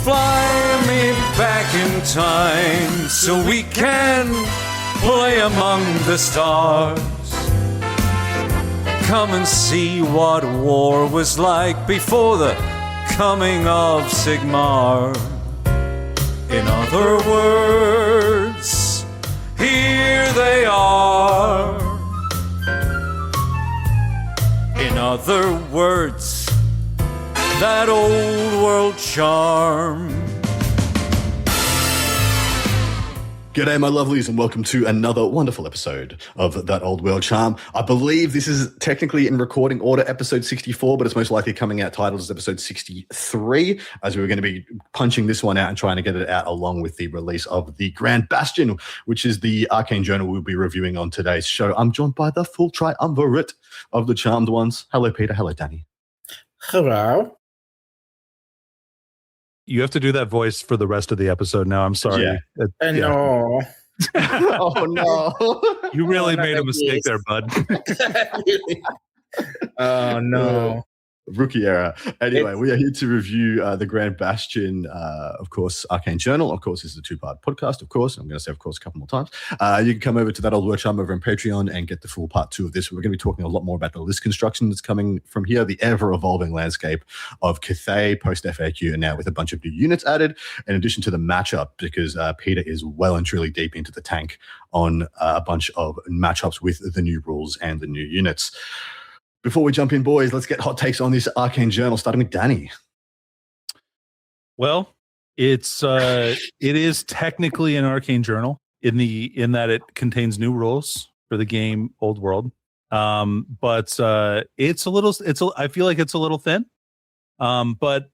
Fly me back in time so we can play among the stars. Come and see what war was like before the coming of Sigmar. In other words, here they are. In other words, that old world charm. G'day, my lovelies, and welcome to another wonderful episode of That Old World Charm. I believe this is technically in recording order episode 64, but it's most likely coming out titled as episode 63, as we were going to be punching this one out and trying to get it out along with the release of the Grand Bastion, which is the Arcane Journal we'll be reviewing on today's show. I'm joined by the full triumvirate of the Charmed ones. Hello, Peter. Hello, Danny. Hello. You have to do that voice for the rest of the episode now. I'm sorry. Yeah. No. Oh, no. You really made a mistake there, bud. Oh, no. Rookie error. Anyway, we are here to review the Grand Bastion, of course, Arcane Journal. Of course, this is a two-part podcast, of course. I'm going to say, of course, a couple more times. You can come over to That Old World Charm over on Patreon and get the full part 2 of this. We're going to be talking a lot more about the list construction that's coming from here, the ever-evolving landscape of Cathay, post-FAQ, and now with a bunch of new units added, in addition to the matchup, because Peter is well and truly deep into the tank on a bunch of matchups with the new rules and the new units. Before we jump in, boys, let's get hot takes on this Arcane Journal, starting with Danny. Well, it is technically an Arcane Journal in that it contains new rules for the game Old World. But I feel like it's a little thin. But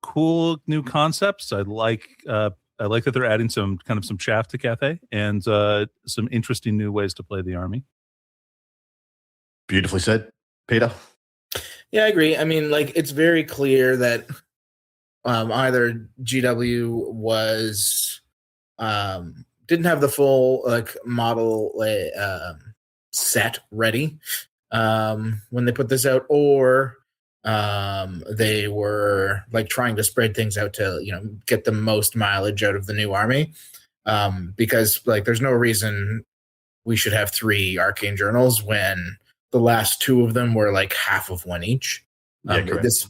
cool new concepts. I like that they're adding some shaft to Cathay and some interesting new ways to play the army. Beautifully said. Peter? Yeah, I agree. I mean, it's very clear that either GW was didn't have the full model set ready when they put this out, or they were trying to spread things out to get the most mileage out of the new army, because there's no reason we should have 3 Arcane Journals when the last 2 of them were half of one each. This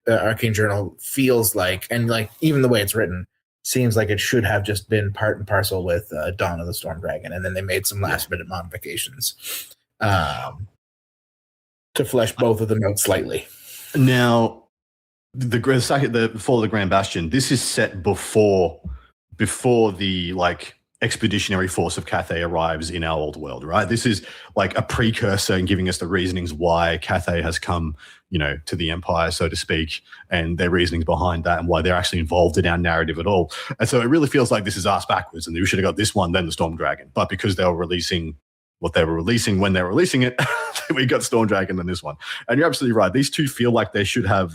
Arcane Journal feels and even the way it's written seems like it should have just been part and parcel with Dawn of the Storm Dragon, and then they made some last minute modifications to flesh both of them out slightly. Now, the fall of the Grand Bastion. This is set before the expeditionary force of Cathay arrives in our old world, right? This is a precursor and giving us the reasonings why Cathay has come, to the Empire, so to speak, and their reasonings behind that and why they're actually involved in our narrative at all. And so it really feels like this is ass backwards, and we should have got this one, then the Storm Dragon. But because they were releasing what they were releasing when they were releasing it, we got Storm Dragon and this one. And you're absolutely right. These two feel like they should have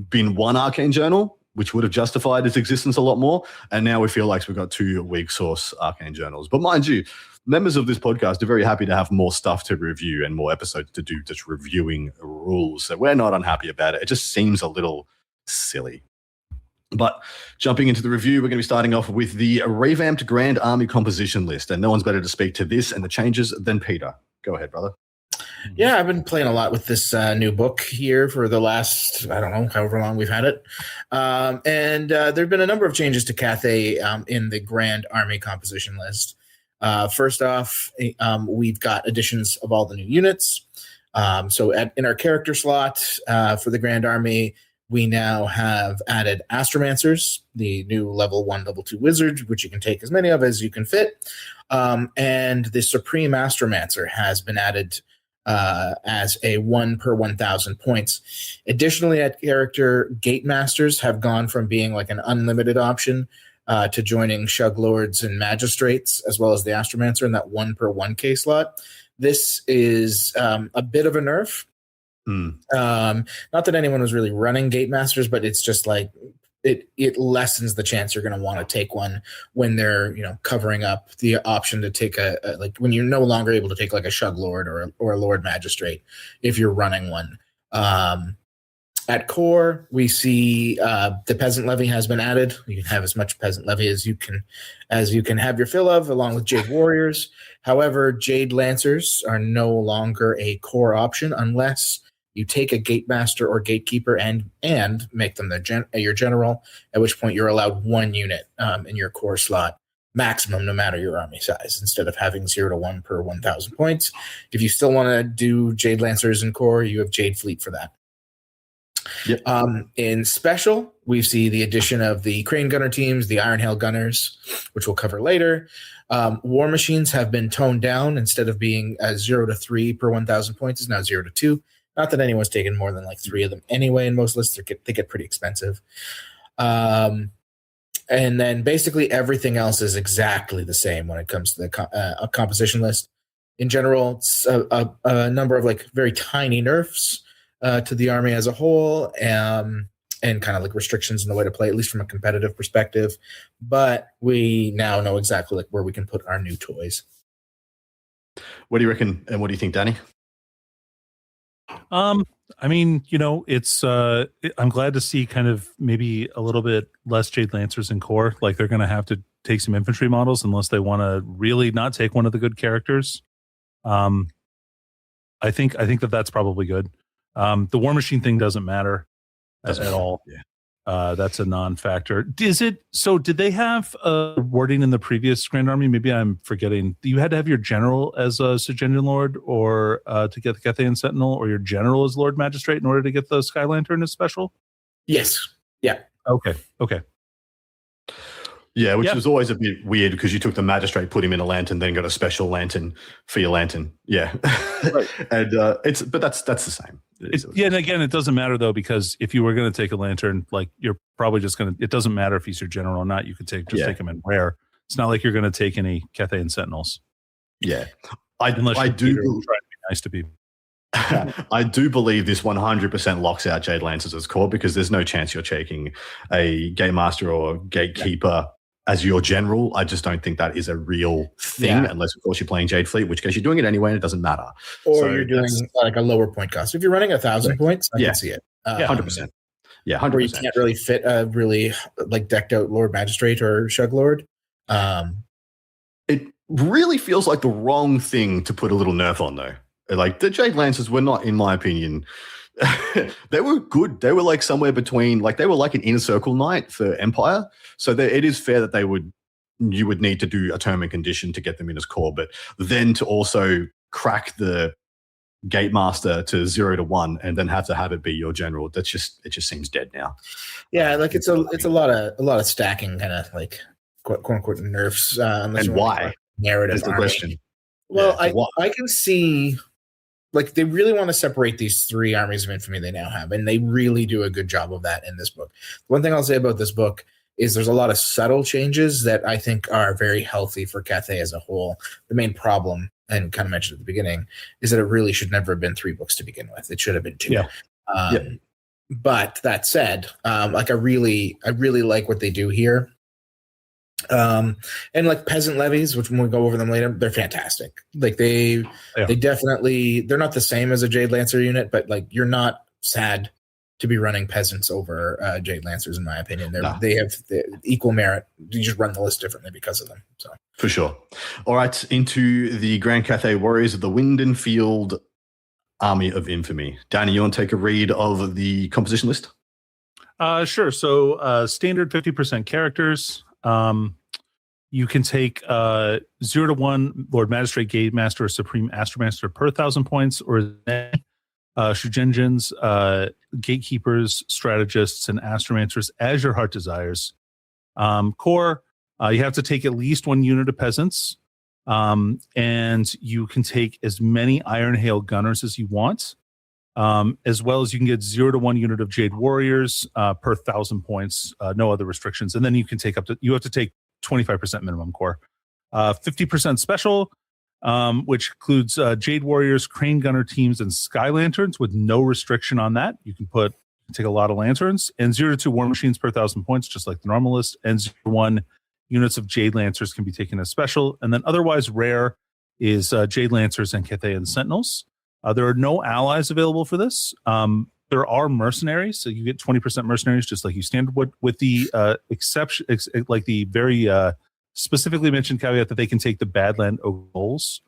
been one Arcane Journal, which would have justified its existence a lot more. And now we feel like we've got 2 weak source Arcane Journals. But mind you, members of this podcast are very happy to have more stuff to review and more episodes to do just reviewing rules. So we're not unhappy about it. It just seems a little silly. But jumping into the review, we're going to be starting off with the revamped Grand Army composition list. And no one's better to speak to this and the changes than Peter. Go ahead, brother. Yeah, I've been playing a lot with this new book here for the last, I don't know, however long we've had it. And there have been a number of changes to Cathay in the Grand Army composition list. First off, we've got additions of all the new units. In our character slot for the Grand Army, we now have added Astromancers, the new level 1, level 2 wizard, which you can take as many of as you can fit. And the Supreme Astromancer has been added as a 1 per 1,000 points. Additionally, at character, Gate Masters have gone from being an unlimited option to joining Shug Lords and Magistrates, as well as the Astromancer in that 1 per 1K slot. This is a bit of a nerf. Not that anyone was really running Gate Masters, but it's just it lessens the chance you're going to want to take one when they're covering up the option to take a when you're no longer able to take a Shug Lord or a Lord Magistrate if you're running one. At core, we see the peasant levy has been added. You can have as much peasant levy as you can have your fill of, along with Jade warriors. However, Jade lancers are no longer a core option unless you take a gatemaster or gatekeeper and make them your general. At which point you're allowed 1 unit in your core slot maximum, no matter your army size, instead of having 0 to 1 per 1,000 points. If you still want to do Jade lancers in core, you have Jade fleet for that. Yep. In special, we see the addition of the Crane Gunner teams, the Iron Hail Gunners, which we'll cover later. War Machines have been toned down. Instead of being 0 to 3 per 1,000 points, is now 0 to 2. Not that anyone's taken more than like 3 of them anyway. In most lists, they get pretty expensive. And then basically everything else is exactly the same when it comes to the composition list. In general, it's a number of like very tiny nerfs to the army as a whole, and kind of like restrictions in the way to play, at least from a competitive perspective. But we now know exactly like where we can put our new toys. What do you reckon, and what do you think, Danny? I mean, it's I'm glad to see kind of maybe a little bit less Jade Lancers in core. Like they're going to have to take some infantry models unless they want to really not take one of the good characters. I think that's probably good. The War Machine thing doesn't matter at all. Yeah. That's a non-factor. Did they have wording in the previous Grand Army? Maybe I'm forgetting. You had to have your general as a Suggestion Lord or to get the Cathay and Sentinel, or your general as Lord Magistrate in order to get the Sky Lantern as special? Yes. Yeah. Okay. Yeah, which was always a bit weird because you took the magistrate, put him in a lantern, then got a special lantern for your lantern. Yeah, right. And but that's the same. And again, it doesn't matter though, because if you were going to take a lantern, like you're probably just going to. It doesn't matter if he's your general or not. You could take him in rare. It's not like you're going to take any Cathay and Sentinels. Yeah, unless I do try to be nice to people. I do believe this 100% locks out Jade Lancers as core, because there's no chance you're taking a Game Master or Gatekeeper as your general. I just don't think that is a real thing, unless, of course, you're playing Jade Fleet, in which case you're doing it anyway and it doesn't matter. Or you're doing like a lower point cost. If you're running 1,000 points, I can see it. 100%. Yeah, 100%. Where you can't really fit a really like decked out Lord Magistrate or Shug Lord. It really feels like the wrong thing to put a little nerf on, though. Like the Jade Lancers were not, in my opinion, they were good. They were like somewhere between, like they were like an inner circle knight for Empire. So it is fair that you would need to do a term and condition to get them in as core, but then to also crack the Gatemaster to 0 to 1 and then have to have it be your general. It just seems dead now. Yeah, like it's a lot of stacking, kind of like quote unquote nerfs. And why? Narrative is the question. Well, I can see. Like, they really want to separate these 3 armies of infamy they now have, and they really do a good job of that in this book. One thing I'll say about this book is there's a lot of subtle changes that I think are very healthy for Cathay as a whole. The main problem, and kind of mentioned at the beginning, is that it really should never have been 3 books to begin with. It should have been 2. Yeah. But that said, like I really like what they do here. And like peasant levies, which when we go over them later, they're fantastic. Like they definitely, they're not the same as a Jade Lancer unit, but like you're not sad to be running peasants over Jade Lancers, in my opinion. They have the equal merit. You just run the list differently because of them. So for sure. All right, into the Grand Cathay Warriors of the Wind and Field Army of Infamy. Danny, you want to take a read of the composition list? Sure. So standard 50% characters. You can take 0 to 1 Lord Magistrate, Gate Master, or Supreme Astromaster per 1,000 points, or Shugenjins, Gatekeepers, Strategists, and Astromancers as your heart desires. Core, you have to take at least 1 unit of Peasants, and you can take as many Iron Hail Gunners as you want, as well as you can get 0 to 1 unit of Jade Warriors per 1,000 points, no other restrictions. And then you have to take 25% minimum core, 50% special, which includes Jade Warriors, Crane Gunner teams, and Sky Lanterns with no restriction on that. You can take a lot of lanterns, and 0 to 2 War Machines per 1,000 points, just like the normal list, and 0 to 1 units of Jade Lancers can be taken as special. And then otherwise rare is Jade Lancers and Cathay and Sentinels. There are no allies available for this, There are mercenaries, so you get 20% mercenaries, just like you standard would, with the exception, like the very specifically mentioned caveat that they can take the Badland Ogles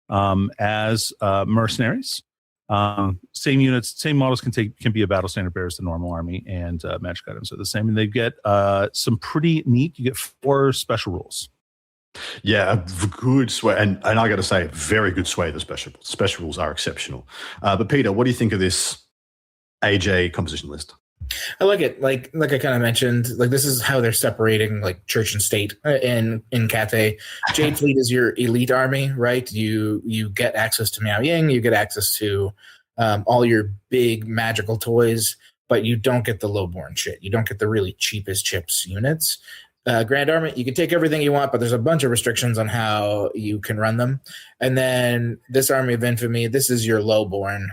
as mercenaries. Same units, same models can be a battle standard bearer as the normal army, and magic items are the same. And they get some pretty neat. You get 4 special rules. Yeah, a good sway, and I got to say, very good sway. The special rules are exceptional. But Peter, what do you think of this AJ composition list? I like it. Like I kind of mentioned, like this is how they're separating like church and state in Cathay. Jade Fleet is your elite army, right? You get access to Miao Ying, you get access to all your big magical toys, but you don't get the lowborn shit. You don't get the really cheapest chips units. Grand Army, you can take everything you want, but there's a bunch of restrictions on how you can run them. And then this Army of Infamy, this is your lowborn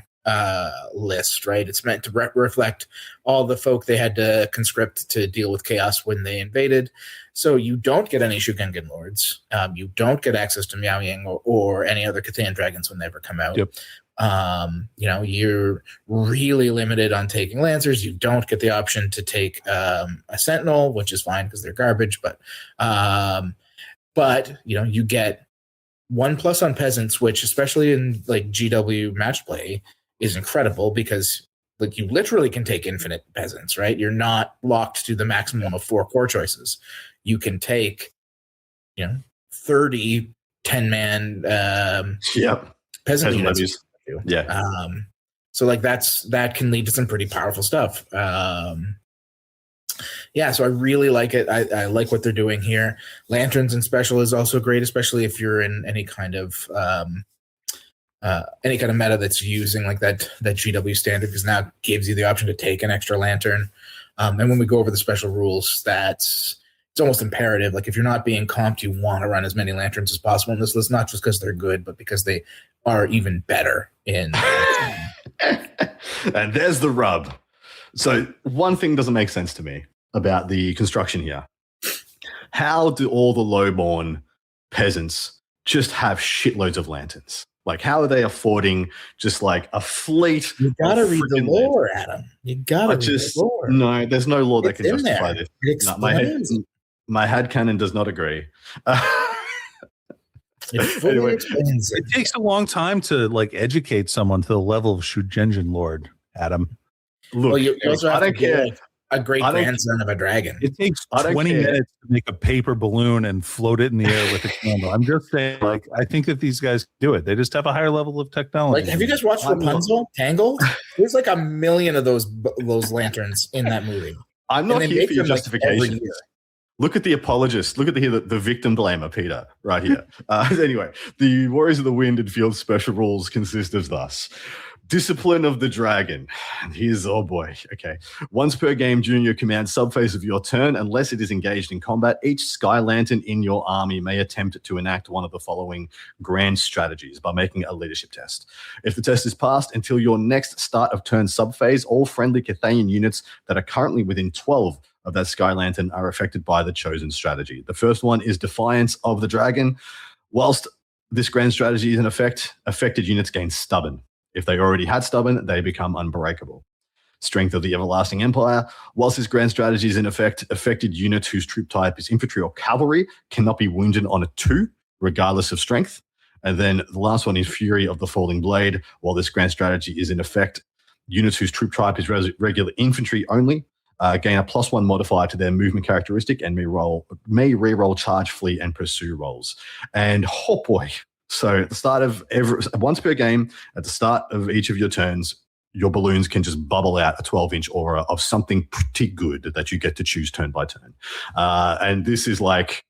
list, right? It's meant to reflect all the folk they had to conscript to deal with chaos when they invaded. So you don't get any Shugengen Lords. You don't get access to Miao Ying or any other Cathayan dragons when they ever come out. Yep. You're really limited on taking Lancers. You don't get the option to take a Sentinel, which is fine because they're garbage. But you get 1+ on Peasants, which especially in like GW match play is incredible because like you literally can take infinite Peasants, right? You're not locked to the maximum of 4 core choices. You can take 30 10-man peasant units. Yeah. So like that can lead to some pretty powerful stuff. So I really like it. I like what they're doing here. Lanterns and special is also great, especially if you're in any kind of meta that's using like that GW standard, because now it gives you the option to take an extra lantern. And when we go over the special rules, it's almost imperative. Like if you're not being comped, you want to run as many lanterns as possible in this list, not just because they're good, but because they are even better in. And there's the rub. So one thing doesn't make sense to me about the construction here. How do all the lowborn peasants just have shitloads of lanterns? Like, how are they affording just like a fleet? You gotta read the lore, Adam. You gotta read the lore. No, there's no law that can justify there. this. No, my headcanon does not agree. Anyway, it takes a long time to like educate someone to the level of Shugengen Lord, Adam. Look, you also have to get like a great grandson of a dragon. It takes 20 minutes to make a paper balloon and float it in the air with a candle. I'm just saying, like, I think that these guys do it. They just have a higher level of technology. Like, have you guys watched Rapunzel, Tangled? There's like 1 million of those lanterns in that movie. I'm not here for your justification. Look at the apologist. Look at the victim blamer, Peter, right here. Anyway, the Warriors of the Wind and Field special rules consist of thus. Discipline of the Dragon. Here's, oh boy, okay. Once per game during your command subphase of your turn, unless it is engaged in combat, each Sky Lantern in your army may attempt to enact one of the following grand strategies by making a leadership test. If the test is passed, until your next start of turn subphase, all friendly Cathayan units that are currently within 12 of that Sky Lantern are affected by the chosen strategy. The first one is Defiance of the Dragon. Whilst this grand strategy is in effect, affected units gain Stubborn. If they already had Stubborn, they become unbreakable. Strength of the Everlasting Empire. Whilst this grand strategy is in effect, affected units whose troop type is infantry or cavalry cannot be wounded on a 2, regardless of strength. And then the last one is Fury of the Falling Blade. While this grand strategy is in effect, units whose troop type is regular infantry only gain a +1 modifier to their movement characteristic and may reroll charge, flee, and pursue rolls. And oh boy. So at the start of once per game, at the start of each of your turns, your balloons can just bubble out a 12-inch aura of something pretty good that you get to choose turn by turn. And this is like,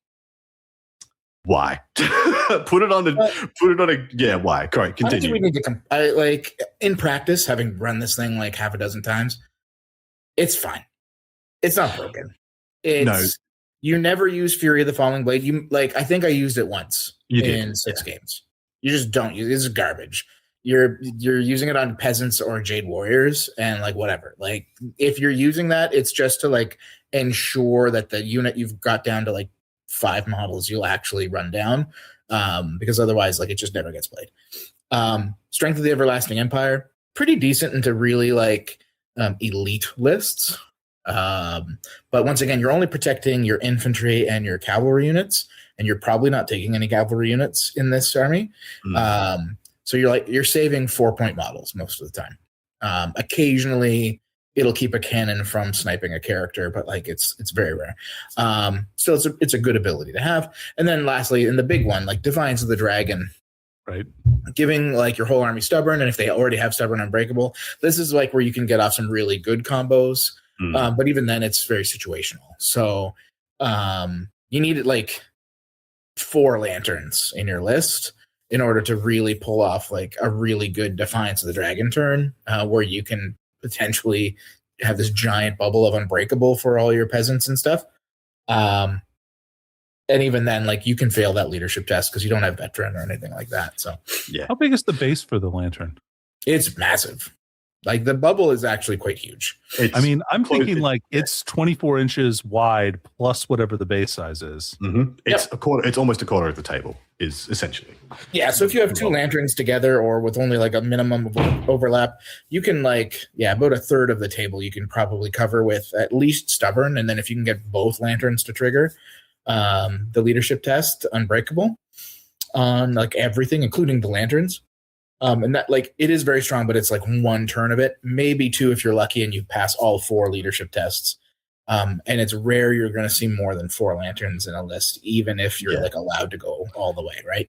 why? Put it on a why? Correct. Continue. We need to in practice, having run this thing like half a dozen times, it's fine. It's not broken. You never use Fury of the Falling Blade. I think I used it once in 6 games. You just don't use it. It's garbage. You're using it on peasants or Jade Warriors and like whatever. Like if you're using that, it's just to like ensure that the unit you've got down to like 5 models you'll actually run down. Because otherwise like it just never gets played. Strength of the Everlasting Empire, pretty decent into really like elite lists. But once again, you're only protecting your infantry and your cavalry units, and you're probably not taking any cavalry units in this army. So you're saving 4-point models most of the time. Occasionally, it'll keep a cannon from sniping a character, but like it's very rare. So it's a good ability to have. And then lastly, in the big one, like Defiance of the Dragon, right? Giving like your whole army stubborn, and if they already have stubborn unbreakable, this is like where you can get off some really good combos. But even then, it's very situational. So you need like 4 lanterns in your list in order to really pull off like a really good Defiance of the Dragon turn, where you can potentially have this giant bubble of unbreakable for all your peasants and stuff. And even then, like you can fail that leadership test because you don't have veteran or anything like that. So Yeah. How big is the base for the lantern? it's massive. Like the bubble is actually quite huge. I mean, I'm thinking like it's 24 inches wide plus whatever the base size is. It's a quarter. It's almost a quarter of the table. Is essentially. Yeah. So if you have 2 lanterns together, or with only like a minimum of overlap, you can like about a third of the table you can probably cover with at least stubborn, and then if you can get both lanterns to trigger the leadership test, unbreakable on like everything, including the lanterns. And that like it is very strong, but it's like 1 turn of it, maybe 2 if you're lucky and you pass all 4 leadership tests. And it's rare you're going to see more than 4 lanterns in a list, even if you're like allowed to go all the way, right?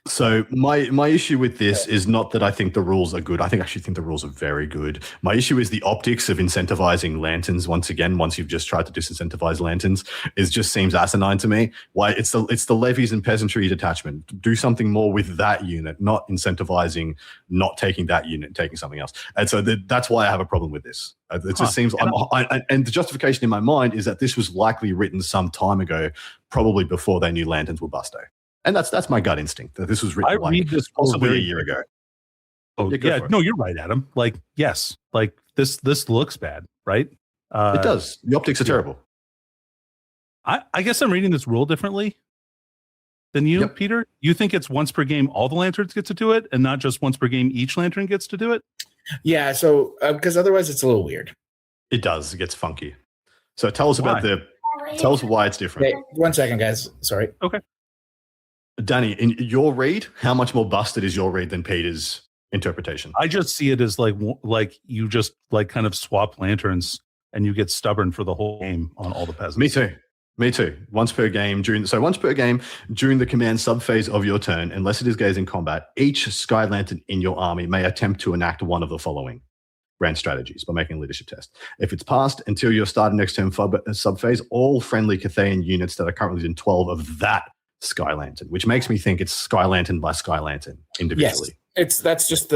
So my issue with this is not that I think the rules are good. I actually think the rules are very good. My issue is the optics of incentivizing lanterns. Once again, once you've just tried to disincentivize lanterns, it just seems asinine to me. Why it's the levies and peasantry detachment. Do something more with that unit, not incentivizing not taking that unit and taking something else. And so that's why I have a problem with this. It just seems, and the justification in my mind is that this was likely written some time ago, probably before they knew lanterns were busto. And that's my gut instinct that this was written read this possibly a year ago. Oh yeah, no, you're right, Adam. Like yes, like this looks bad, right? It does. The optics are terrible. I guess I'm reading this rule differently than you, Peter. You think it's once per game all the lanterns get to do it, and not just once per game each lantern gets to do it? Yeah. So because otherwise it's a little weird. It does. It gets funky. So tell us tell us why it's different. Okay, 1 second, guys. Sorry. Okay. Danny, in your read, how much more busted is your read than Peter's interpretation? I just see it as like you just like kind of swap lanterns and you get stubborn for the whole game on all the peasants. Me too. Once per game during the command subphase of your turn, unless it is engaged in combat, each sky lantern in your army may attempt to enact one of the following grand strategies by making a leadership test. If it's passed until your start next turn subphase, all friendly Cathayan units that are currently in 12 of that Sky Lantern, which makes me think it's Sky Lantern by Sky Lantern individually. Yes, that's just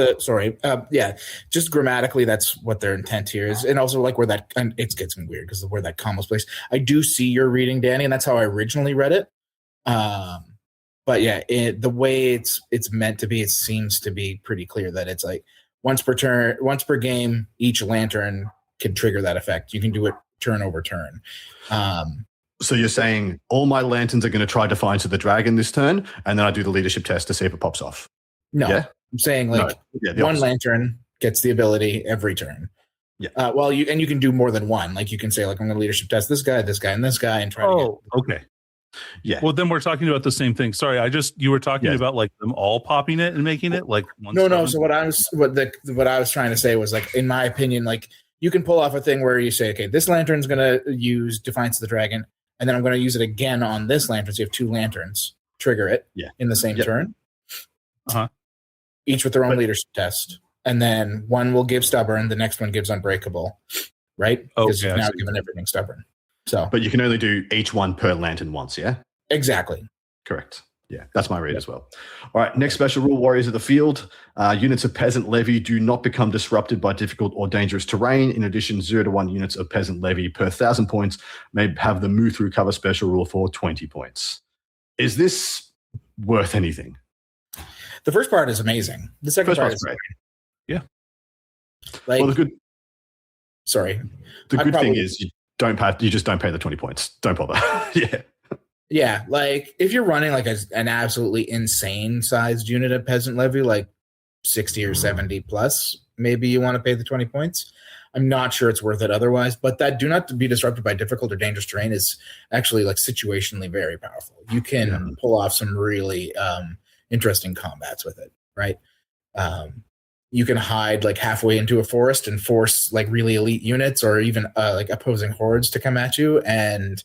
just grammatically that's what their intent here is, and also like where that, and it gets me weird because of where that comma's placed. I do see your reading, Danny, and that's how I originally read it. But yeah, the way it's meant to be, it seems to be pretty clear that it's like once per game, each lantern can trigger that effect. You can do it turn over turn. So you're saying all my lanterns are going to try Defiance of the Dragon this turn, and then I do the leadership test to see if it pops off? No, yeah? I'm saying like one lantern gets the ability every turn. Yeah. Well, you can do more than one. Like you can say like I'm going to leadership test this guy, and this guy, and try to get. Okay. Yeah. Well, then we're talking about the same thing. Sorry, you were talking about like them all popping it and making it like one. No. So what I was trying to say was like, in my opinion, like you can pull off a thing where you say, okay, this lantern's going to use Defiance of the Dragon, and then I'm going to use it again on this lantern. So you have 2 lanterns, trigger it in the same turn. Each with their own leadership test. And then one will give stubborn, the next one gives unbreakable, right? Because you've now given everything stubborn. So, but you can only do each one per lantern once, yeah? Exactly. Correct. Yeah, that's my read as well. All right, next special rule, Warriors of the Field. Units of Peasant Levy do not become disrupted by difficult or dangerous terrain. In addition, 0 to 1 units of Peasant Levy per 1,000 points may have the move through cover special rule for 20 points. Is this worth anything? The first part is amazing. The second part is great. Yeah. Like, well, the good thing is you just don't pay the 20 points. Don't bother. Yeah. Yeah, like if you're running like an absolutely insane sized unit of Peasant Levy, like 60 or 70 plus, maybe you want to pay the 20 points. I'm not sure it's worth it otherwise. But that do not be disrupted by difficult or dangerous terrain is actually like situationally very powerful. You can pull off some really interesting combats with it, right? You can hide like halfway into a forest and force like really elite units or even like opposing hordes to come at you, and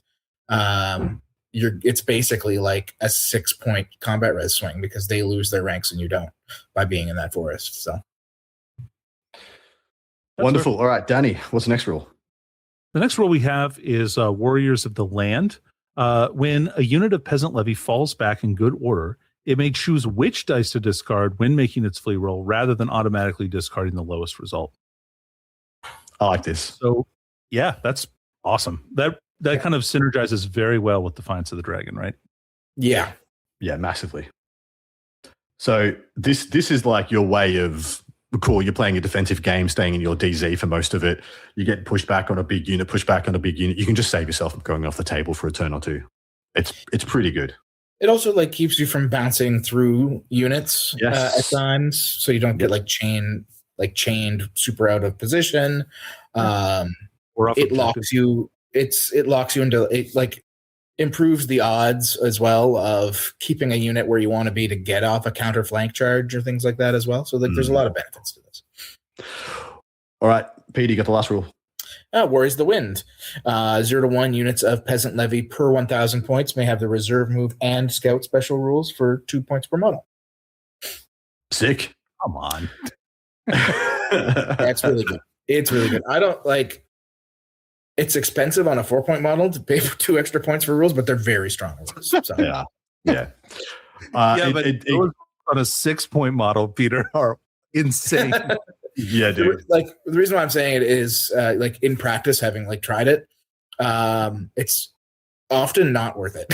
it's basically like a 6-point combat res swing because they lose their ranks and you don't by being in that forest. So wonderful. All right, Danny, what's the next rule? The next rule we have is Warriors of the Land. When a unit of peasant levy falls back in good order, it may choose which dice to discard when making its flee roll rather than automatically discarding the lowest result. I like this. So yeah, that's awesome. That kind of synergizes very well with Defiance of the Dragon, right? Yeah, massively. So this is like your way of cool. You're playing a defensive game, staying in your DZ for most of it. You get pushed back on a big unit, push back on a big unit. You can just save yourself from going off the table for a turn or two. It's pretty good. It also like keeps you from bouncing through units at times, so you don't get chained super out of position. It locks you. It locks you into it. Like improves the odds as well of keeping a unit where you want to be to get off a counter flank charge or things like that as well. So there's a lot of benefits to this. All right, Pete, you got the last rule. Warriors of the Wind. 0 to 1 units of peasant levy per 1,000 points may have the reserve move and scout special rules for 2 points per model. Sick. Come on. That's really good. It's really good. I don't like. It's expensive on a 4-point model to pay for 2 extra points for rules, but they're very strong rules. So. Yeah. But those on a 6-point model, Peter, are insane. Yeah, dude. Like the reason why I'm saying it is like in practice, having like tried it, it's often not worth it,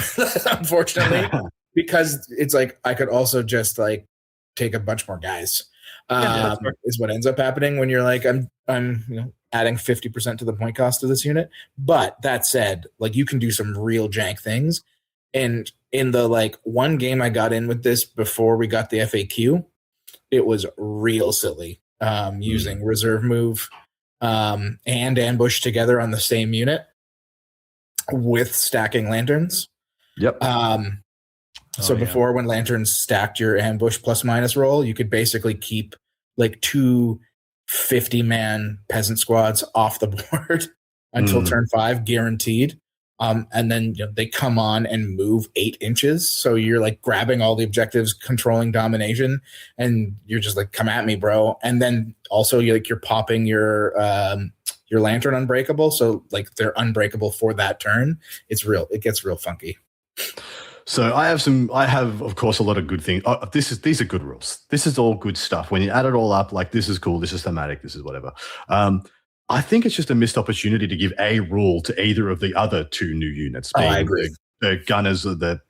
unfortunately, because it's like I could also just like take a bunch more guys. Is what ends up happening when you're like I'm adding 50% to the point cost of this unit. But that said, like you can do some real jank things. And in the like one game I got in with this before we got the FAQ, it was real silly. Using reserve move and ambush together on the same unit with stacking lanterns. Yep. Before, when lanterns stacked your ambush plus minus roll, you could basically keep like 2 50-man peasant squads off the board until turn 5, guaranteed. And then they come on and move 8 inches. So you're like grabbing all the objectives, controlling domination, and you're just like, come at me, bro. And then also you're popping your lantern unbreakable. So like they're unbreakable for that turn. It gets real funky. So I have of course a lot of good things. These are good rules. This is all good stuff. When you add it all up, like this is cool, this is thematic, this is whatever. I think it's just a missed opportunity to give a rule to either of the other 2 new units. I agree. The gunners, the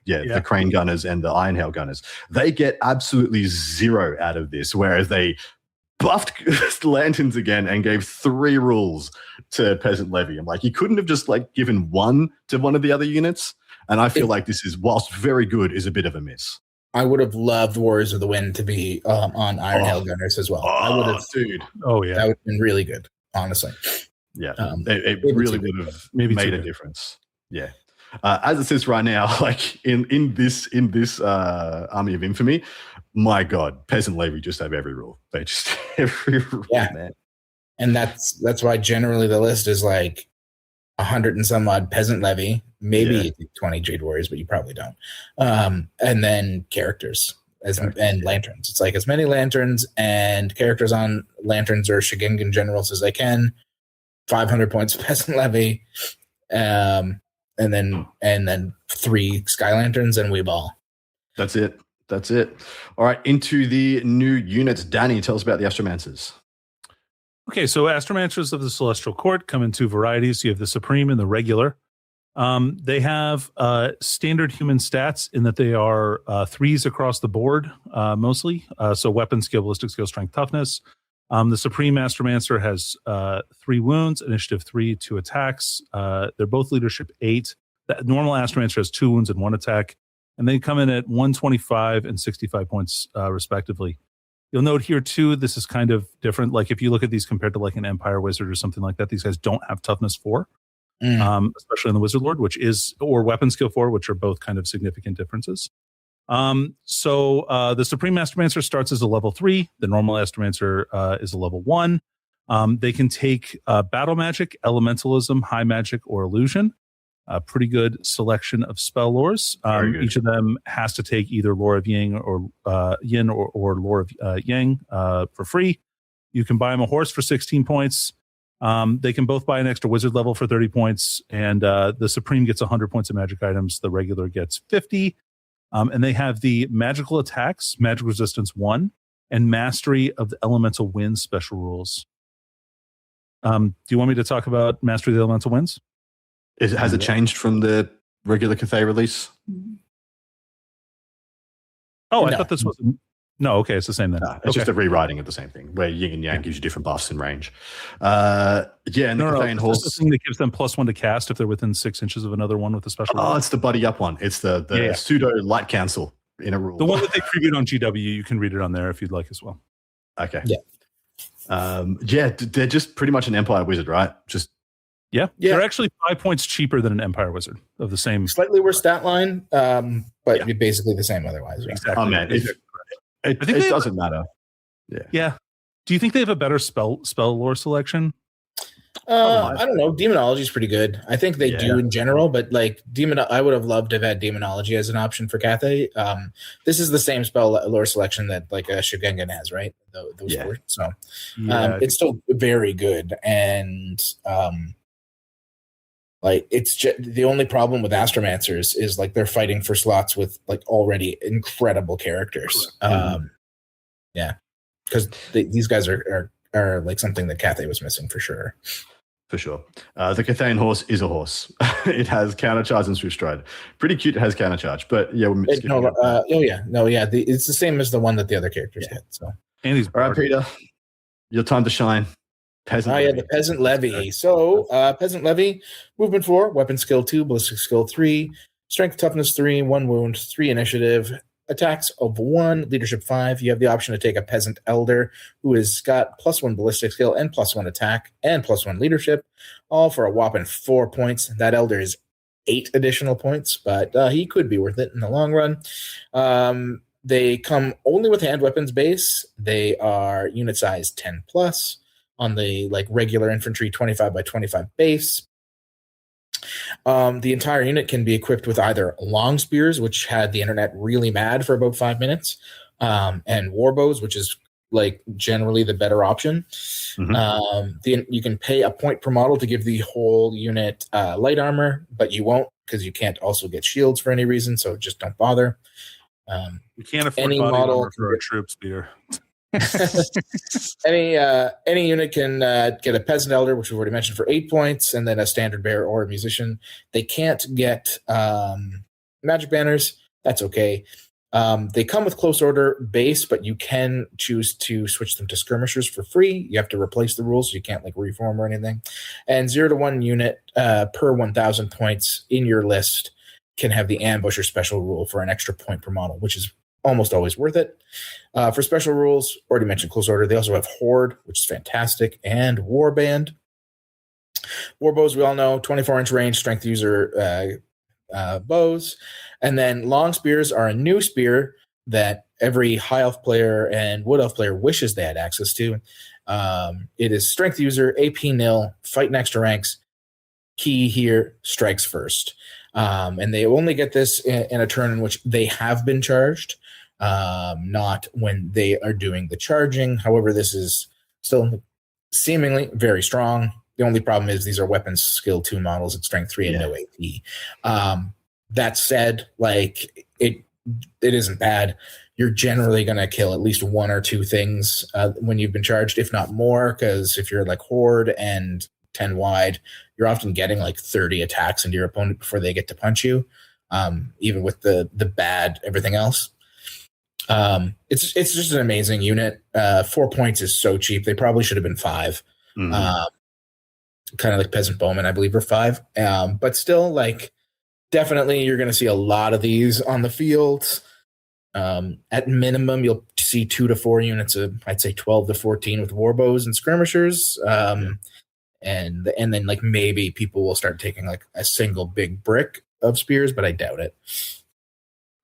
crane gunners and the iron hail gunners. They get absolutely 0 out of this, whereas they buffed lanterns again and gave 3 rules to peasant levy. I'm like, you couldn't have just like given 1 to one of the other units. And I feel like this is, whilst very good, is a bit of a miss. I would have loved Warriors of the Wind to be on iron hail gunners as well. I would have, dude. Oh yeah, that would have been really good. Honestly, yeah, it really would have made a difference. Yeah, as it says right now, like in this Army of Infamy, my God, peasant levy just have every rule. They just every rule, man. And that's why generally the list is like 100 and some odd peasant levy, maybe 20 Jade Warriors, but you probably don't. And then characters. And lanterns. It's like as many lanterns and characters on lanterns or Shigengan generals as I can. 500 points of peasant levy, and then 3 sky lanterns and we ball. That's it. All right, into the new units. Danny, tell us about the Astromancers. Okay, so Astromancers of the Celestial Court come in 2 varieties. You have the Supreme and the Regular. They have standard human stats in that they are 3s across the board, mostly. So weapon skill, ballistic skill, strength, toughness. The Supreme Astromancer has 3 wounds, initiative 3, 2 attacks. They're both leadership 8. The normal Astromancer has 2 wounds and 1 attack. And they come in at 125 and 65 points, respectively. You'll note here too, this is kind of different. Like if you look at these compared to like an Empire Wizard or something like that, these guys don't have toughness 4, especially in the Wizard Lord, or weapon skill 4, which are both kind of significant differences. So the Supreme Astromancer starts as a level 3. The normal Astromancer is a level 1. They can take battle magic, elementalism, high magic, or illusion. A pretty good selection of spell lores. Each of them has to take either Lore of Yin or Lore of Yang for free. You can buy them a horse for 16 points. They can both buy an extra wizard level for 30 points, and the Supreme gets 100 points of magic items. The regular gets 50. And they have the magical attacks, magic resistance 1, and mastery of the elemental winds special rules. Do you want me to talk about mastery of the elemental winds? Has it changed from the regular Cathay release? Oh, I thought this was... No, okay, it's the same then. It's just a rewriting of the same thing, where yin and yang gives you different buffs and range. And the Cathay horse... It's the thing that gives them +1 to cast if they're within 6 inches of another one with a special rule. It's the buddy up one. It's the pseudo light cancel in a rule. The one that they previewed on GW, you can read it on there if you'd like as well. Okay. Yeah. They're just pretty much an Empire Wizard, right? Yeah. They're actually 5 points cheaper than an Empire Wizard of the same. Slightly worse stat line, but you're basically the same otherwise. Right? Exactly. Oh, man. It doesn't matter. Yeah. Do you think they have a better spell lore selection? I don't know. Demonology is pretty good. I think they do in general, but like I would have loved to have had Demonology as an option for Cathay. This is the same spell lore selection that like Shigengan has, right? Those four. So it's still very good, and like it's the only problem with Astromancers is like they're fighting for slots with like already incredible characters. Because these guys are like something that Cathay was missing for sure. For sure. The Cathayan horse is a horse. It has countercharge and swift stride. Pretty cute. It has countercharge, but yeah, it's the same as the one that the other characters get. So, and he's all right, Peter. Your time to shine. Peasant Levy. The Peasant Levy. So, Peasant Levy, movement 4, weapon skill 2, ballistic skill 3, strength toughness 3, 1 wound, 3 initiative, attacks of 1, leadership 5. You have the option to take a Peasant Elder who has got +1 ballistic skill and +1 attack and +1 leadership, all for a whopping 4 points. That Elder is 8 additional points, but he could be worth it in the long run. They come only with hand weapons base. They are unit size 10 plus. On the like regular infantry 25 by 25 base. The entire unit can be equipped with either long spears, which had the internet really mad for about 5 minutes, and war bows, which is like generally the better option. You can pay a point per model to give the whole unit light armor, but you won't because you can't also get shields for any reason, so just don't bother. We can't afford any body armor for our troops, Peter. Any unit can get a Peasant Elder, which we've already mentioned, for 8 points, and then a Standard Bearer or a Musician. They can't get magic banners. That's okay. They come with Close Order base, but you can choose to switch them to Skirmishers for free. You have to replace the rules, so you can't like reform or anything. And 0 to 1 unit per 1,000 points in your list can have the Ambusher special rule for an extra point per model, which is almost always worth it. For special rules, already mentioned Close Order. They also have Horde, which is fantastic, and Warband. War bows, we all know, 24-inch range, strength user bows. And then long spears are a new spear that every High Elf player and Wood Elf player wishes they had access to. It is strength user, AP nil, fight in extra ranks. Key here, strikes first. And they only get this in a turn in which they have been charged, not when they are doing the charging. However, this is still seemingly very strong. The only problem is these are weapons skill 2 models at strength 3 and no AP. That said, like it isn't bad. You're generally going to kill at least 1 or 2 things when you've been charged, if not more, because if you're like Horde and 10 wide, you're often getting like 30 attacks into your opponent before they get to punch you, even with the bad everything else. It's just an amazing unit. 4 points is so cheap. They probably should have been 5. Kind of like Peasant Bowmen, I believe, are 5. But still, like, definitely you're going to see a lot of these on the field. At minimum, you'll see 2 to 4 units of, I'd say 12 to 14 with warbows and skirmishers. And then like maybe people will start taking like a single big brick of spears, but I doubt it.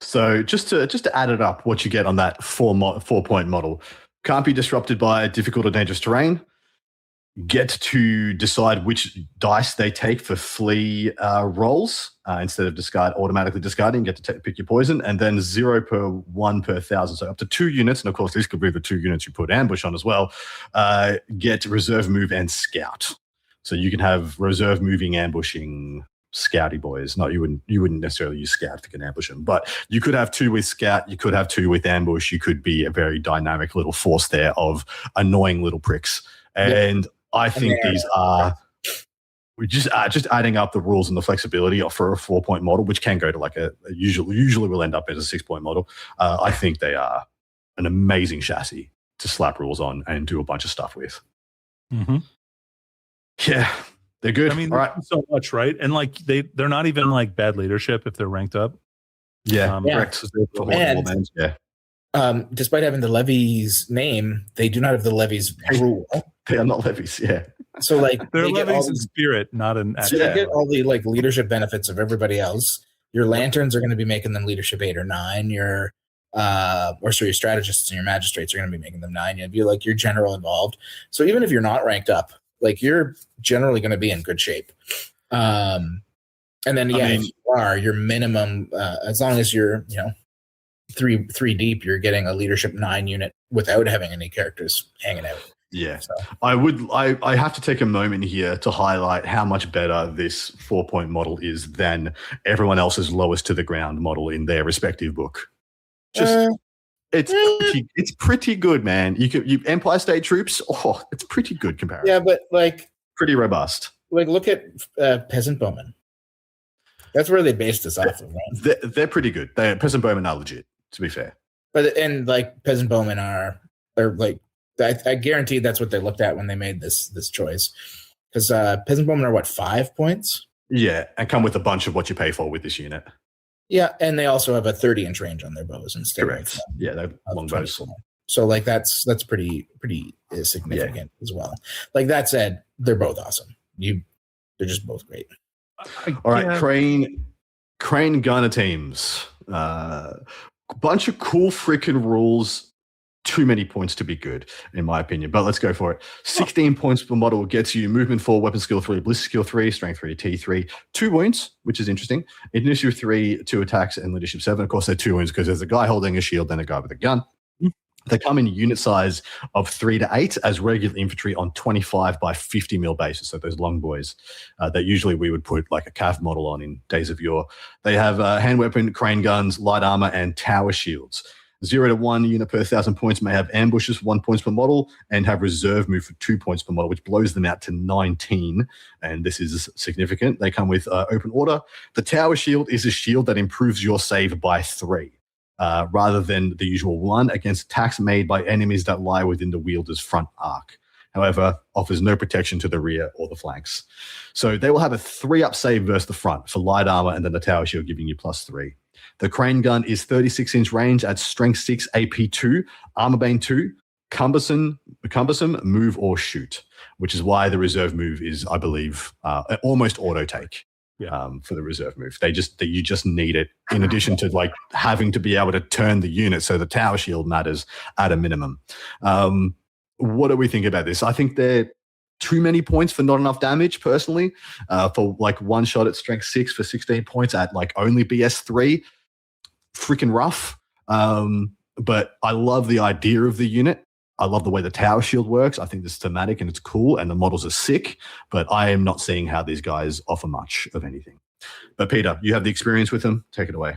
So just to add it up, what you get on that 4-point model: can't be disrupted by difficult or dangerous terrain. Get to decide which dice they take for flee rolls instead of automatically discarding. Get to pick your poison, and then 0 per 1 per 1,000. So up to 2 units, and of course these could be the 2 units you put ambush on as well. Get reserve move and scout. So you can have reserve moving, ambushing, scouty boys. No, you wouldn't necessarily use scout if you can ambush them, but you could have 2 with scout. You could have 2 with ambush. You could be a very dynamic little force there of annoying little pricks. And I think these are just adding up the rules and the flexibility for a 4-point model, which can go to like a usually will end up as a 6-point model. I think they are an amazing chassis to slap rules on and do a bunch of stuff with. Mm-hmm. Yeah, they're good. I mean, all right. So much, right? And like they're not even like bad leadership if they're ranked up. Yeah, correct. And, despite having the levies name, they do not have the levies rule. They are not levies, yeah. So like they're levies in spirit, not in action. So they get all the like leadership benefits of everybody else. Your lanterns are going to be making them leadership 8 or 9. Your strategists and your magistrates are going to be making them 9. You'd be like your general involved. So even if you're not ranked up, like you're generally going to be in good shape. And then if you are, your minimum, as long as you're three deep, you're getting a leadership 9 unit without having any characters hanging out. Yeah, so. I have to take a moment here to highlight how much better this 4-point model is than everyone else's lowest to the ground model in their respective book. It's pretty good, man. You Empire State Troops. Oh, it's pretty good comparison. Yeah, but like pretty robust. Like look at Peasant Bowmen. That's where they based this off of, right? They're pretty good. Peasant Bowmen are legit, to be fair. But like Peasant Bowmen are like. I guarantee that's what they looked at when they made this choice, because Peasant Bowmen are what, 5 points? Yeah, and come with a bunch of what you pay for with this unit. Yeah, and they also have a 30-inch range on their bows instead. Correct. They're long bows. So like that's pretty significant as well. Like that said, they're both awesome. They're just both great. All right, Crane Gunner teams. Bunch of cool freaking rules. Too many points to be good, in my opinion. But let's go for it. 16 points per model gets you movement 4, weapon skill 3, ballistic skill 3, strength 3, T3, 2 wounds, which is interesting. Initiative 3, 2 attacks, and leadership 7. Of course, they're 2 wounds because there's a guy holding a shield and a guy with a gun. They come in unit size of 3 to 8 as regular infantry on 25 by 50 mil bases. So those long boys that usually we would put like a cav model on in days of yore. They have hand weapon, crane guns, light armor, and tower shields. 0 to 1 unit per 1,000 points may have ambushes for 1 point per model and have reserve move for 2 points per model, which blows them out to 19. And this is significant. They come with open order. The tower shield is a shield that improves your save by 3, rather than the usual 1 against attacks made by enemies that lie within the wielder's front arc. However, offers no protection to the rear or the flanks. So they will have a 3-up save versus the front for light armor, and then the tower shield giving you +3. The crane gun is 36-inch range at strength 6, AP 2, armor bane 2, cumbersome, move or shoot, which is why the reserve move is, I believe, almost auto take for the reserve move. You just need it in addition to like having to be able to turn the unit. So the tower shield matters at a minimum. What do we think about this? I think they're too many points for not enough damage, personally. For like one shot at strength 6 for 16 points at like only BS 3. Freaking rough. But I love the idea of the unit. I love the way the tower shield works. I think it's thematic and it's cool and the models are sick, but I am not seeing how these guys offer much of anything. But Peter, you have the experience with them. Take it away.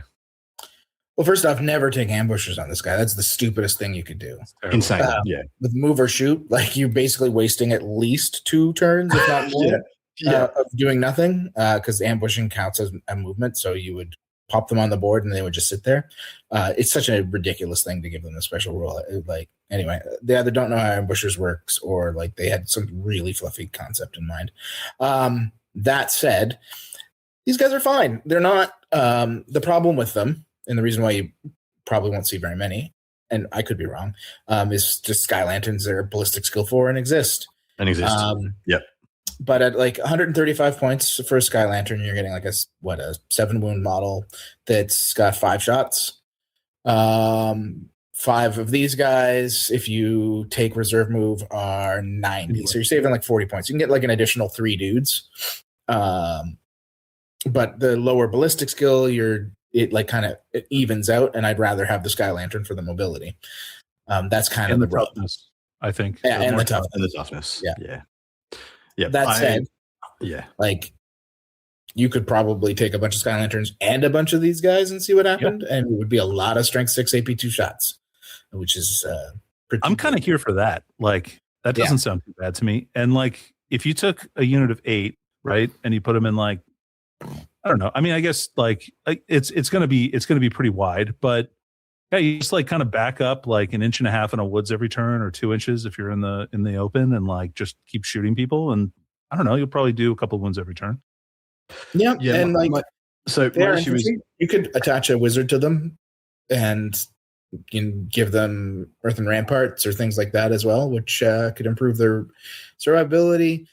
Well, first off, never take ambushers on this guy. That's the stupidest thing you could do. Insane. With move or shoot, like you're basically wasting at least 2 turns, if not more, of doing nothing, because ambushing counts as a movement. So you would pop them on the board and they would just sit there. It's such a ridiculous thing to give them a special rule. Like, anyway, they either don't know how ambushers works or like they had some really fluffy concept in mind. That said, these guys are fine. They're not the problem with them. And the reason why you probably won't see very many, and I could be wrong, is just Sky Lanterns. They're ballistic skill 4 and exist. Yep. But at like 135 points for a Sky Lantern, you're getting like a 7 wound model that's got 5 shots. 5 of these guys, if you take reserve move, are 90. So you're saving like 40 points. You can get like an additional 3 dudes. But the lower ballistic skill, it evens out, and I'd rather have the Sky Lantern for the mobility. That's kind of the toughness, I think. Yeah, and the toughness. Yeah. Yeah. That said, yeah, like you could probably take a bunch of Sky Lanterns and a bunch of these guys and see what happened, and it would be a lot of strength 6 AP2 shots, which is I'm kind of here for that. Like that doesn't sound too bad to me. And like if you took a unit of 8, right, and you put them in like, I don't know. I mean, I guess like it's gonna be pretty wide, but yeah, you just like kind of back up like an inch and a half in a woods every turn, or 2 inches if you're in the open, and like just keep shooting people. And I don't know, you'll probably do a couple of wounds every turn. Yeah, and you could attach a wizard to them, and you can give them earthen ramparts or things like that as well, which could improve their survivability.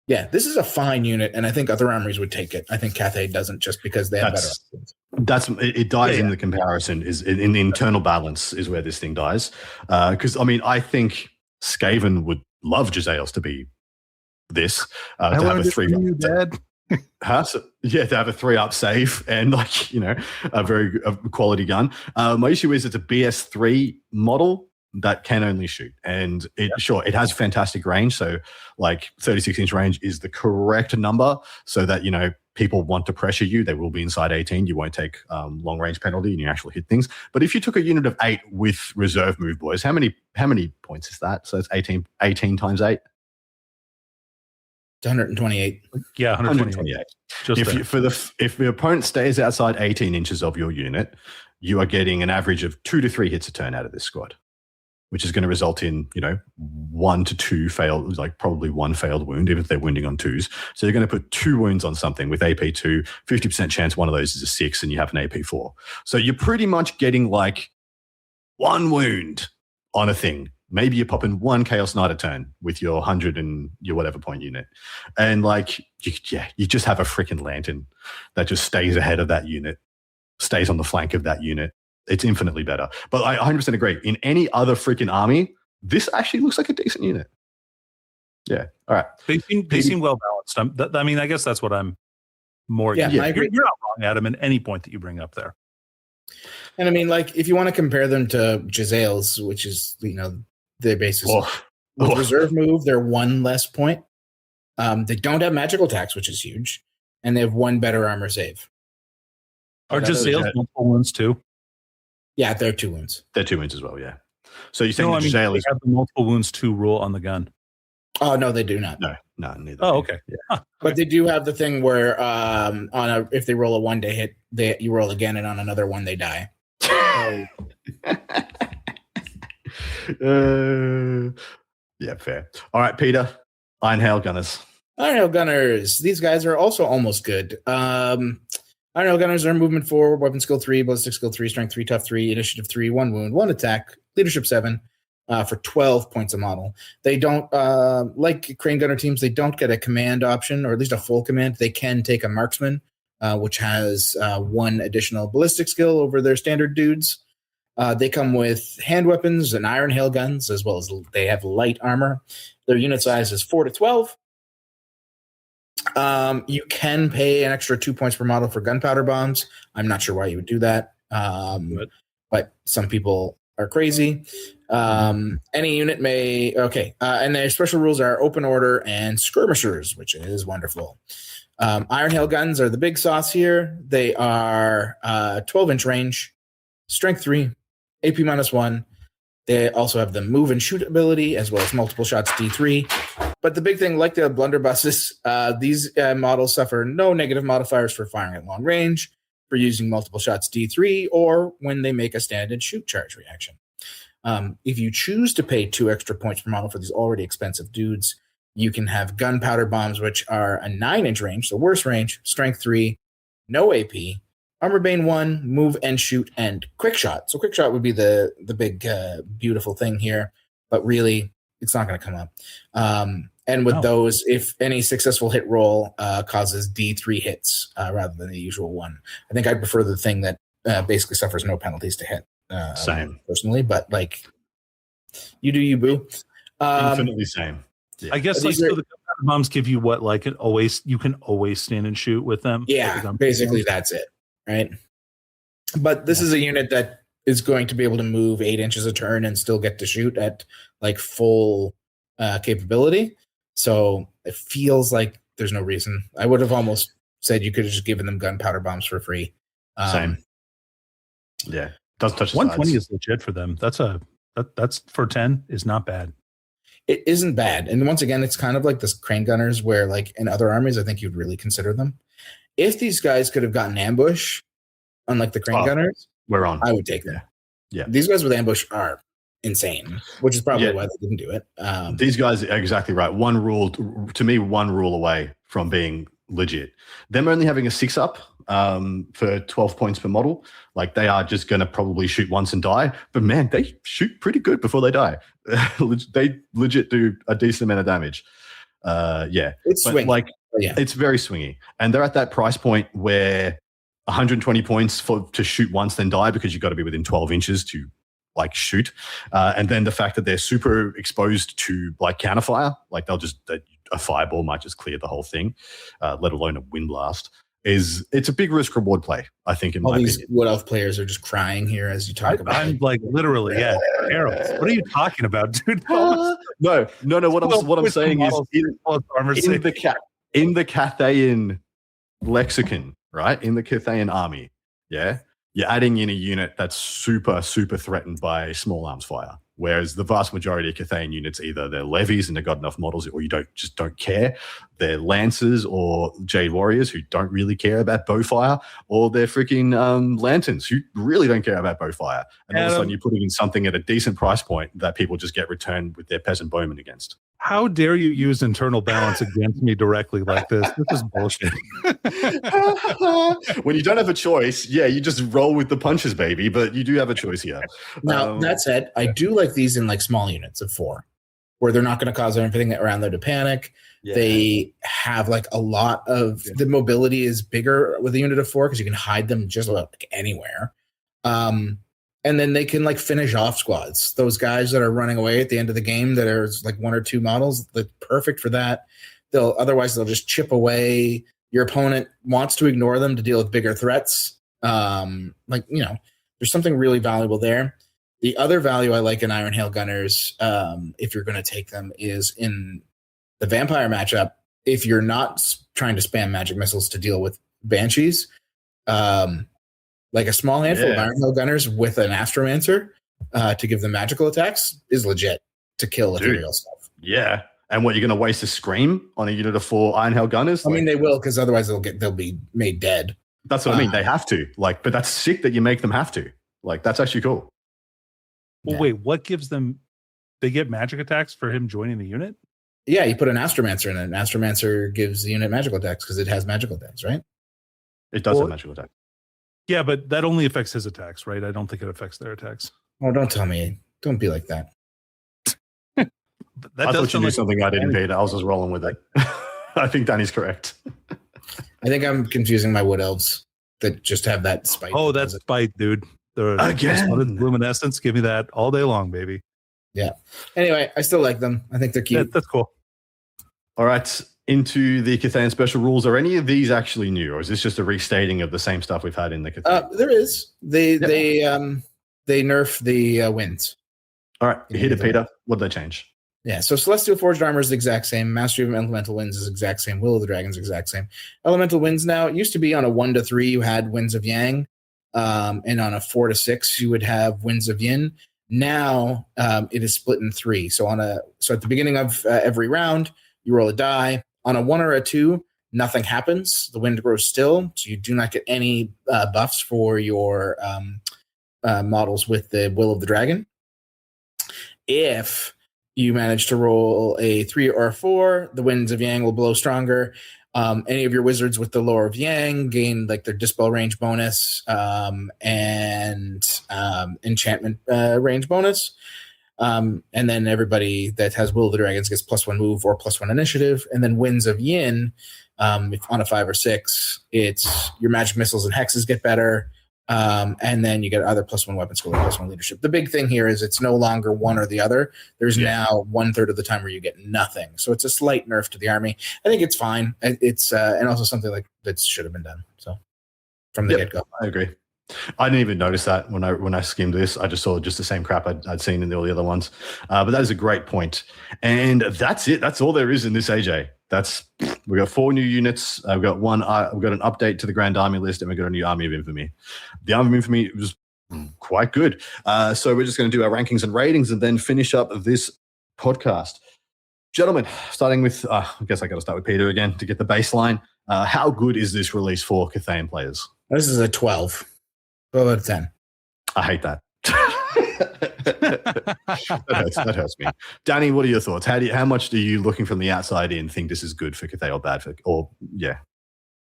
Yeah, this is a fine unit, and I think other armories would take it. I think Cathay doesn't, just because they have better options. It dies in the comparison, is in the internal balance is where this thing dies. Because I mean, I think Skaven would love Jezzails to be this, to have a 3-up dad. to have a 3-up save and like, you know, a very quality gun. My issue is it's a BS3 model that can only shoot, and it has fantastic range. So like 36-inch range is the correct number, so that, you know, people want to pressure you. They will be inside 18. You won't take long range penalty, and you actually hit things. But if you took a unit of 8 with reserve move, boys, how many points is that? So it's 18 times 8. 128. Yeah, 128. If the opponent stays outside 18 inches of your unit, you are getting an average of 2 to 3 hits a turn out of this squad, which is going to result in, you know, 1 to 2 failed, like probably 1 failed wound, even if they're wounding on 2s. So you're going to put 2 wounds on something with AP2, 50% chance one of those is a 6, and you have an AP4. So you're pretty much getting like 1 wound on a thing. Maybe you're popping 1 Chaos Knight a turn with your 100 and your whatever point unit. And like, you just have a freaking lantern that just stays ahead of that unit, stays on the flank of that unit. It's infinitely better. But I 100% agree. In any other freaking army, this actually looks like a decent unit. Yeah. All right. They seem well balanced. I mean, I guess that's what I'm more. Yeah, I agree. You're not wrong, Adam, at any point that you bring up there. And I mean, like, if you want to compare them to Jezzails, which is, you know, their basis. With reserve move, they're 1 less point. They don't have magical attacks, which is huge. And they have 1 better armor save. Are Jezzails multiple wounds too? Yeah, they're 2 wounds. They're 2 wounds as well, yeah. So you're saying they have the multiple wounds 2 rule on the gun? Oh, no, they do not. No, neither. Oh, okay. Yeah. But they do have the thing where if they roll a 1-day hit, you roll again, and on another one they die. Yeah, fair. All right, Peter. Iron Hail Gunners. Iron Hail Gunners. These guys are also almost good. Iron Hail Gunners are movement 4, weapon skill 3, ballistic skill 3, strength 3, tough 3, initiative 3, 1 wound, 1 attack, leadership 7, for 12 points a model. They don't, like Crane Gunner teams, they don't get a command option, or at least a full command. They can take a marksman, which has 1 additional ballistic skill over their standard dudes. They come with hand weapons and iron hail guns, as well as they have light armor. Their unit size is 4 to 12. You can pay an extra 2 points per model for gunpowder bombs. I'm not sure why you would do that, but some people are crazy. Any unit may... Okay, and their special rules are open order and skirmishers, which is wonderful. Iron hail guns are the big sauce here. They are 12-inch range, strength 3, AP -1. They also have the move and shoot ability, as well as multiple shots D3. But the big thing, like the blunderbusses, these models suffer no negative modifiers for firing at long range, for using multiple shots D3, or when they make a stand and shoot charge reaction. If you choose to pay 2 extra points per model for these already expensive dudes, you can have gunpowder bombs, which are a 9-inch range, so worse range, strength 3, no AP, Armor Bane 1, move and shoot, and quick shot. So quick shot would be the big beautiful thing here, but really it's not going to come up. And with those, if any successful hit roll causes D3 hits rather than the usual one, I think I prefer the thing that basically suffers no penalties to hit. Same. Personally, but like you do you, boo. Infinitely same. I guess like so the bombs give you what, like you can always stand and shoot with them. Yeah, basically that's it, right? But this is a unit that is going to be able to move 8 inches a turn and still get to shoot at like full capability. So it feels like there's no reason. I would have almost said you could have just given them gunpowder bombs for free. Same. Yeah, doesn't touch the 120 sides. is legit for them. That's for 10 is not bad. It isn't bad. And once again, it's kind of like this crane gunners where like in other armies, I think you'd really consider them. If these guys could have gotten ambush, unlike the crane gunners, we're on. I would take them. Yeah. These guys with ambush are insane, which is probably why they didn't do it. These guys are exactly right. One rule away from being legit. Them only having a 6-up for 12 points per model, like they are just going to probably shoot once and die. But man, they shoot pretty good before they die. They legit do a decent amount of damage. It's swingy. Like it's very swingy, and they're at that price point where 120 points to shoot once then die, because you've got to be within 12 inches to like shoot. And then the fact that they're super exposed to like counterfire, like a fireball might just clear the whole thing, let alone a wind blast. It's a big risk reward play, I think, in my opinion. Wood Elf players are just crying here as you talk about it. I'm like literally, terrible. What are you talking about, dude? No. What I'm saying is in the Cathayan lexicon, right? In the Cathayan army, you're adding in a unit that's super, super threatened by small arms fire. Whereas the vast majority of Cathayan units, either they're levies and they've got enough models, or you don't care. They're lancers or Jade warriors who don't really care about bow fire, or they're freaking lanterns who really don't care about bow fire. And all of a sudden you're putting in something at a decent price point that people just get returned with their peasant bowmen against. How dare you use internal balance against me directly like this? This is bullshit. When you don't have a choice, you just roll with the punches, baby. But you do have a choice here. Now, that said, I do like these in like small units of 4, where they're not going to cause everything around them to panic. Yeah. They have like a lot of the mobility is bigger with a unit of 4 because you can hide them just about like anywhere. And then they can like finish off squads. Those guys that are running away at the end of the game that are like 1 or 2 models, they're perfect for that. Otherwise they'll just chip away. Your opponent wants to ignore them to deal with bigger threats. There's something really valuable there. The other value I like in Iron Hail Gunners, if you're going to take them, is in the vampire matchup. If you're not trying to spam magic missiles to deal with banshees, like a small handful of Iron Hail Gunners with an Astromancer to give them magical attacks is legit to kill ethereal stuff. Yeah. And what, you're going to waste a scream on a unit of 4 Iron Hail Gunners? I mean, they will, because otherwise they'll be made dead. That's what I mean. They have to. But that's sick that you make them have to. Like, that's actually cool. Well, wait, what gives them? They get magic attacks for him joining the unit? Yeah, you put an Astromancer in it. An Astromancer gives the unit magical attacks because it has magical attacks, right? It does have magical attacks. Yeah, but that only affects his attacks, right? I don't think it affects their attacks. Oh, don't tell me. Don't be like that. I thought you knew something I didn't, Peter. I was just rolling with it. I think Danny's correct. I think I'm confusing my wood elves that just have that spite. Oh, that's spite, dude. Again. Luminescence. Give me that all day long, baby. Yeah. Anyway, I still like them. I think they're cute. That's cool. All right. Into the Cathayan special rules. Are any of these actually new, or is this just a restating of the same stuff we've had in the Cathay? There is. They nerf the winds. All right. Hit it, Peter. What did they change? Yeah, so Celestial Forged Armor is the exact same. Mastery of Elemental Winds is the exact same. Will of the Dragons is the exact same. Elemental Winds now, it used to be on a 1 to 3, you had Winds of Yang. And on a 4 to 6, you would have Winds of Yin. Now it is split in 3. So at the beginning of every round, you roll a die. On a 1 or a 2, nothing happens. The wind grows still, so you do not get any buffs for your models with the Will of the Dragon. If you manage to roll a 3 or a 4, the winds of Yang will blow stronger. Any of your wizards with the lore of Yang gain like their dispel range bonus and enchantment range bonus. And then everybody that has Will of the Dragons gets +1 move or +1 initiative. And then winds of Yin, if on a 5 or 6, it's your magic missiles and hexes get better. And then you get either +1 weapon skill or +1 leadership. The big thing here is it's no longer one or the other. There's now 1/3 of the time where you get nothing. So it's a slight nerf to the army. I think it's fine. It's and also something like that should have been done. So from the get-go. I agree. I didn't even notice that when I skimmed this. I just saw just the same crap I'd seen in all the other ones. But that is a great point. And that's it. That's all there is in this, AJ. We got 4 new units. We've got an update to the Grand Army list, and we've got a new Army of Infamy. The Army of Infamy was quite good. So we're just going to do our rankings and ratings and then finish up this podcast. Gentlemen, starting with, I guess I got to start with Peter again to get the baseline. How good is this release for Cathayan players? This is a 12. 12 out of 10. I hate that. that hurts me. Danny, what are your thoughts? How much do you, looking from the outside in, think this is good for Cathay or bad for?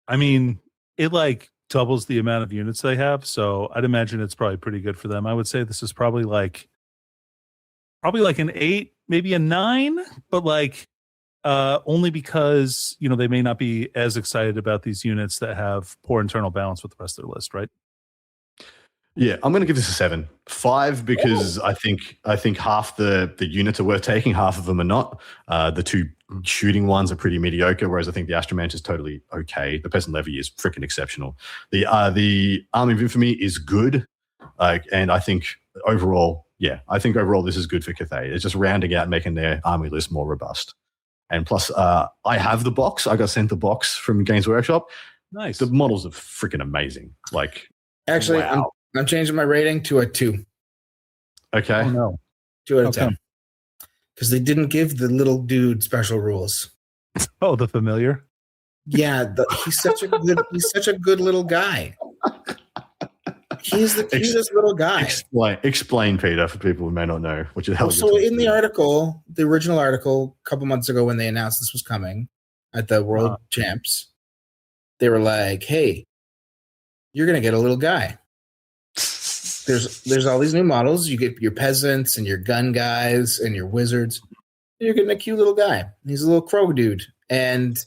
I mean, it like doubles the amount of units they have, so I'd imagine it's probably pretty good for them. I would say this is probably like an 8, maybe a 9, but like only because they may not be as excited about these units that have poor internal balance with the rest of their list, right? Yeah, I'm going to give this a 7. 5 because I think half the units are worth taking, half of them are not. The 2 shooting ones are pretty mediocre, whereas I think the Astromancer is totally okay. The Peasant Levy is freaking exceptional. The Army of Infamy is good, and I think overall this is good for Cathay. It's just rounding out and making their army list more robust. And plus, I have the box. I got sent the box from Games Workshop. Nice. The models are freaking amazing. Like, actually, wow. I'm changing my rating to a 2. Okay. Oh, no. 2 out of 10. Because they didn't give the little dude special rules. Oh, the familiar? Yeah, he's such a good little guy. He's the cutest little guy. Explain, Peter, for people who may not know what the hell. So in the article, the original article, a couple months ago when they announced this was coming at the World Champs, they were like, "Hey, you're gonna get a little guy. There's all these new models. You get your peasants and your gun guys and your wizards. You're getting a cute little guy. He's a little crow dude, and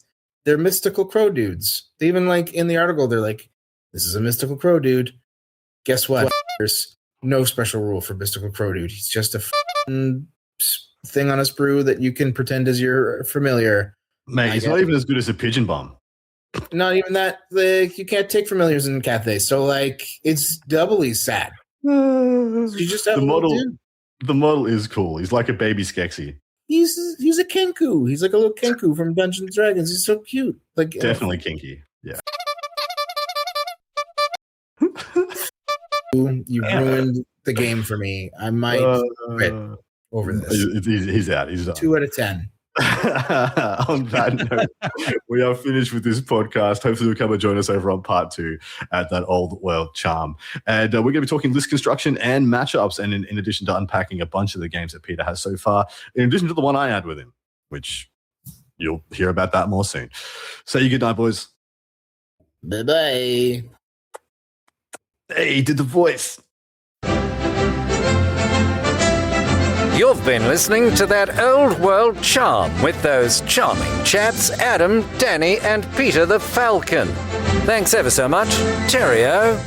they're mystical crow dudes. They even like in the article, they're like, this is a mystical crow dude. Guess what? There's no special rule for mystical crow dude. He's just a thing on a sprue that you can pretend is your familiar. Mate, he's not even as good as a pigeon bomb. Not even that. Like, you can't take familiars in Cathay, so like it's doubly sad. So you just have the model is cool. He's like a baby Skeksis. He's a Kenku. He's like a little Kenku from Dungeons and Dragons. He's so cute. Like definitely kinky. Yeah. You ruined the game for me. I might quit over this. He's out. He's done. 2 out of 10. On that note, we are finished with this podcast. Hopefully you'll come and join us over on part 2 at that Old World Charm. And we're going to be talking list construction and matchups, and in addition to unpacking a bunch of the games that Peter has so far, in addition to the one I had with him, which you'll hear about that more soon. Say your goodnight, boys. Bye-bye. Hey, he did the voice. You've been listening to That Old World Charm with those charming chaps, Adam, Danny, and Peter the Falcon. Thanks ever so much. Cheerio.